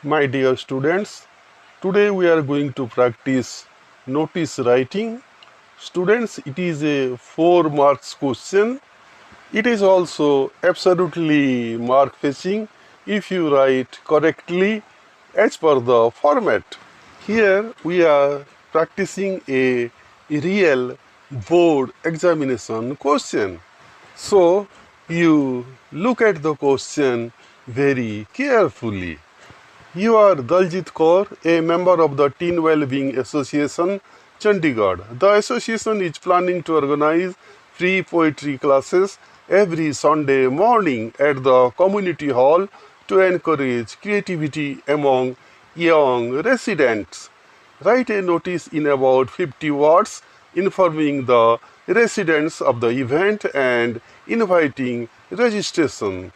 My dear students, today we are going to practice notice writing. Students, it is a 4 marks question. It is also absolutely mark fetching if you write correctly as per the format. Here we are practicing a real board examination question. So you look at the question very carefully. You are Daljit Kaur, a member of the Teen Wellbeing Association, Chandigarh. The association is planning to organize free poetry classes every Sunday morning at the community hall to encourage creativity among young residents. Write a notice in about 50 words informing the residents of the event and inviting registration.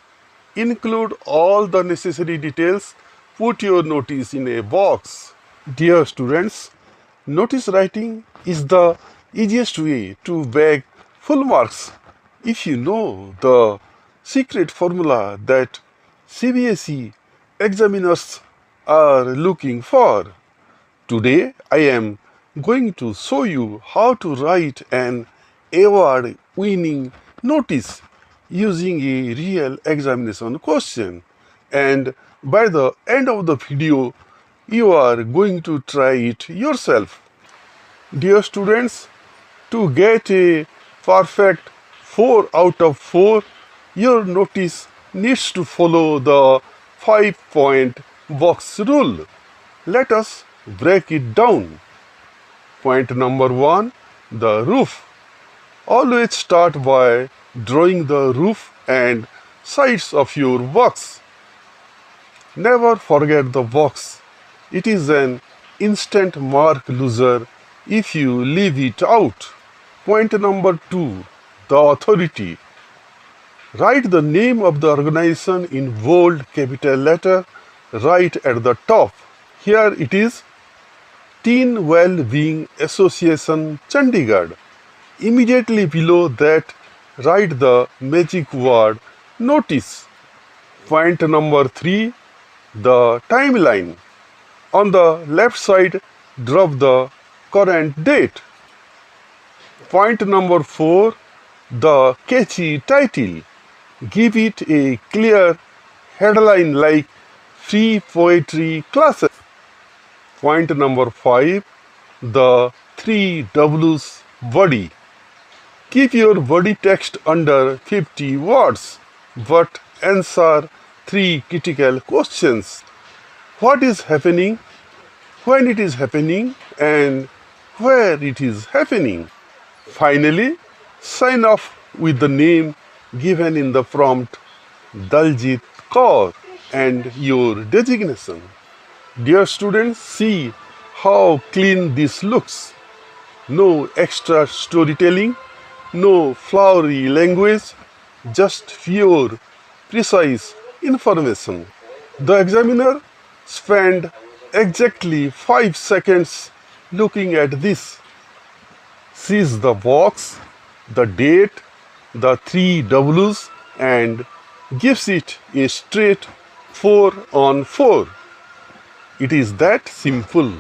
Include all the necessary details. Put your notice in a box. Dear students, notice writing is the easiest way to bag full marks if you know the secret formula that CBSE examiners are looking for. Today I am going to show you how to write an award winning notice using a real examination question, and by the end of the video you are going to try it yourself. Dear students, to get a perfect 4 out of 4, your notice needs to follow the 5-point box rule. Let us break it down. Point number 1, the roof. Always start by drawing the roof and sides of your box. Never forget the box. It is an instant mark loser if you leave it out. Point number 2, the authority. Write the name of the organization in bold capital letter right at the top. Here it is, Teen Wellbeing Association, Chandigarh. Immediately below that, write the magic word notice. Point number 3, the timeline. On the left side, drop the current date. Point number 4, the catchy title. Give it a clear headline like free poetry classes. Point number 5, the 3 W's body. Keep your body text under 50 words, but answer 3 critical questions. What is happening, when it is happening, and where it is happening. Finally, sign off with the name given in the prompt, Daljit Kaur, and your designation. Dear students, see how clean this looks. No extra storytelling, no flowery language, just pure, precise information. The examiner spent exactly 5 seconds looking at this. Sees the box, the date, the 3 W's, and gives it a straight 4 on 4. It is that simple.